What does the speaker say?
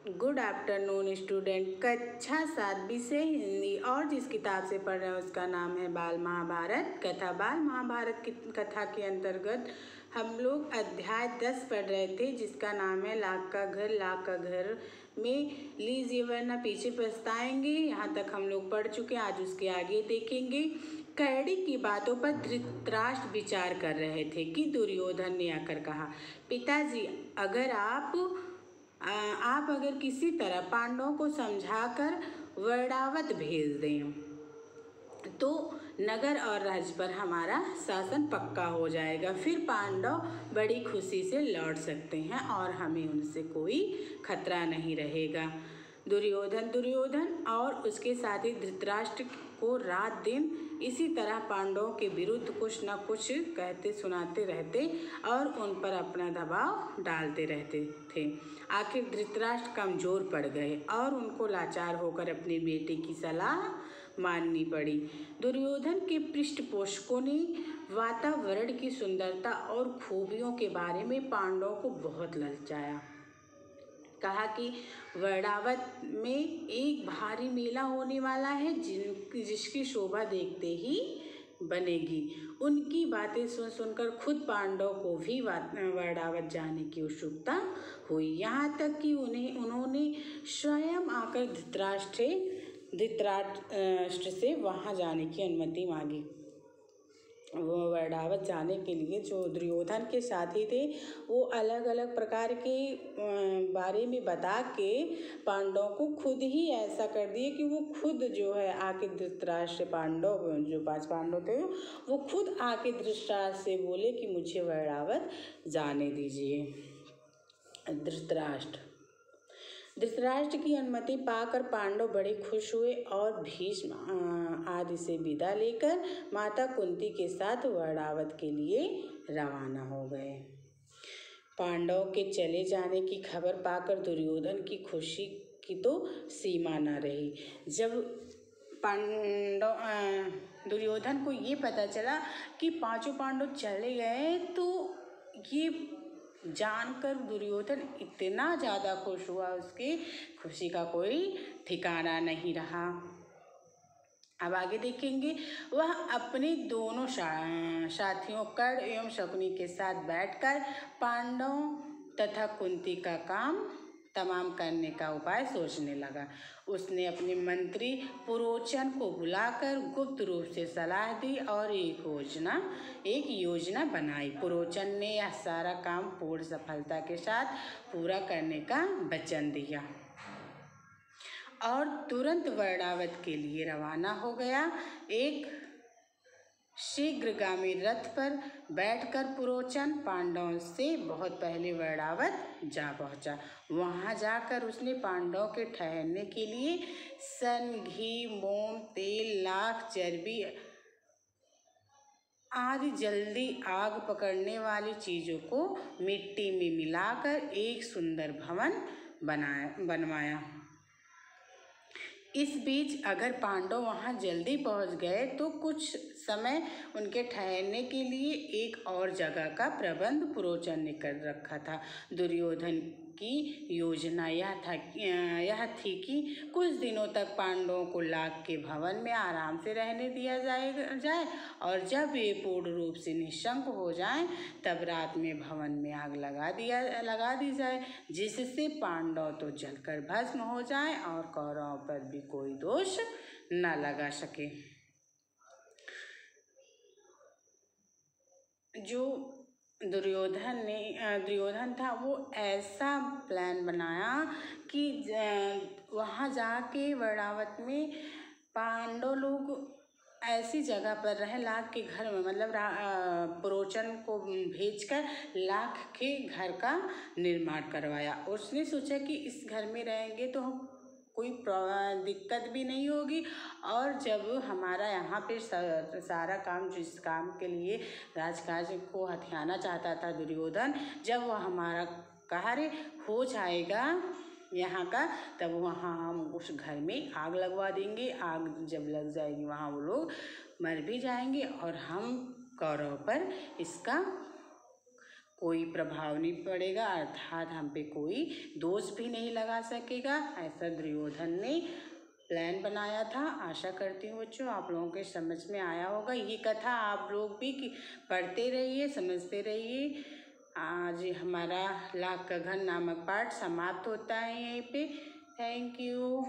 Good afternoon student. कक्षा 7 विषय हिंदी और जिस किताब से पढ़ रहे हैं उसका नाम है बाल महाभारत कथा। बाल महाभारत की कथा के अंतर्गत हम लोग अध्याय 10 पढ़ रहे थे जिसका नाम है लाख का घर। लाख का घर में लीजिए वरना पीछे पछताएंगे। यहाँ तक हम लोग पढ़ चुके हैं, आज उसके आगे देखेंगे। करड़ी की बातों पर धृतराष्ट्र विचार कर रहे थे कि दुर्योधन ने आकर कहा, पिताजी अगर आप अगर किसी तरह पांडवों को समझाकर वर्णावत भेज दें तो नगर और राज्य पर हमारा शासन पक्का हो जाएगा। फिर पांडव बड़ी खुशी से लौट सकते हैं और हमें उनसे कोई खतरा नहीं रहेगा। दुर्योधन और उसके साथी धृतराष्ट्र को रात दिन इसी तरह पांडवों के विरुद्ध कुछ न कुछ कहते सुनाते रहते और उन पर अपना दबाव डालते रहते थे। आखिर धृतराष्ट्र कमजोर पड़ गए और उनको लाचार होकर अपनी बेटे की सलाह माननी पड़ी। दुर्योधन के पृष्ठपोषकों ने वातावरण की सुंदरता और खूबियों के बारे में पांडवों को बहुत ललचाया। कहा कि वर्णावत में एक भारी मेला होने वाला है जिसकी शोभा देखते ही बनेगी। उनकी बातें सुनकर खुद पांडव को भी वर्णावत जाने की उत्सुकता हुई। यहाँ तक कि उन्होंने स्वयं आकर धृतराष्ट्र से वहाँ जाने की अनुमति मांगी। वो वर्णावत जाने के लिए जो दुर्योधन के साथी थे वो अलग अलग प्रकार के बारे में बता के पांडवों को खुद ही ऐसा कर दिए कि वो खुद जो है आके धृतराष्ट्र पांडव जो 5 पांडव थे वो खुद आके धृतराष्ट्र से बोले कि मुझे वर्णावत जाने दीजिए। धृतराष्ट्र की अनुमति पाकर पांडव बड़े खुश हुए और भीष्म आदि से विदा लेकर माता कुंती के साथ वर्णावत के लिए रवाना हो गए। पांडव के चले जाने की खबर पाकर दुर्योधन की खुशी की तो सीमा न रही। जब दुर्योधन को ये पता चला कि 5 पांडव चले गए तो ये जानकर दुर्योधन इतना ज़्यादा खुश हुआ, उसकी खुशी का कोई ठिकाना नहीं रहा। अब आगे देखेंगे। वह अपने दोनों साथियों कर्ण एवं शकुनी के साथ बैठकर पांडवों तथा कुंती का काम तमाम करने का उपाय सोचने लगा। उसने अपने मंत्री पुरोचन को बुलाकर गुप्त रूप से सलाह दी और एक योजना बनाई। पुरोचन ने यह सारा काम पूर्ण सफलता के साथ पूरा करने का वचन दिया और तुरंत वर्णावत के लिए रवाना हो गया। एक शीघ्रगामी रथ पर बैठकर पुरोचन पांडवों से बहुत पहले वर्णावत जा पहुंचा। वहां जाकर उसने पांडवों के ठहरने के लिए सन, घी, मोम, तेल, लाख, चर्बी आदि जल्दी आग पकड़ने वाली चीजों को मिट्टी में मिलाकर एक सुंदर भवन बनवाया। इस बीच अगर पांडव वहां जल्दी पहुंच गए तो कुछ समय उनके ठहरने के लिए एक और जगह का प्रबंध पुरोचन ने कर रखा था। दुर्योधन की योजना यह थी कि कुछ दिनों तक पांडवों को लाख के भवन में आराम से रहने दिया जाए और जब वे पूर्ण रूप से निशंक हो जाएं तब रात में भवन में आग लगा दी जाए, जिससे पांडव तो जलकर भस्म हो जाएं और कौरवों पर भी कोई दोष न लगा सके। जो दुर्योधन था वो ऐसा प्लान बनाया कि वहाँ जाके वर्णावत में पांडव लोग ऐसी जगह पर रहे, लाख के घर में, मतलब पुरोचन को भेजकर लाख के घर का निर्माण करवाया। उसने सोचा कि इस घर में रहेंगे तो कोई दिक्कत भी नहीं होगी और जब हमारा यहाँ पे सारा काम जिस काम के लिए राजकाज को हथियाना चाहता था दुर्योधन, जब वह हमारा कार्य हो जाएगा यहाँ का तब वहाँ हम उस घर में आग लगवा देंगे। आग जब लग जाएगी वहाँ वो लोग मर भी जाएंगे और हम कौरव पर इसका कोई प्रभाव नहीं पड़ेगा, अर्थात हम पे कोई दोष भी नहीं लगा सकेगा। ऐसा दुर्योधन ने प्लान बनाया था। आशा करती हूँ बच्चों आप लोगों के समझ में आया होगा। ये कथा आप लोग भी पढ़ते रहिए, समझते रहिए। आज हमारा लाख का घर नामक पाठ समाप्त होता है यहीं पे। Thank you.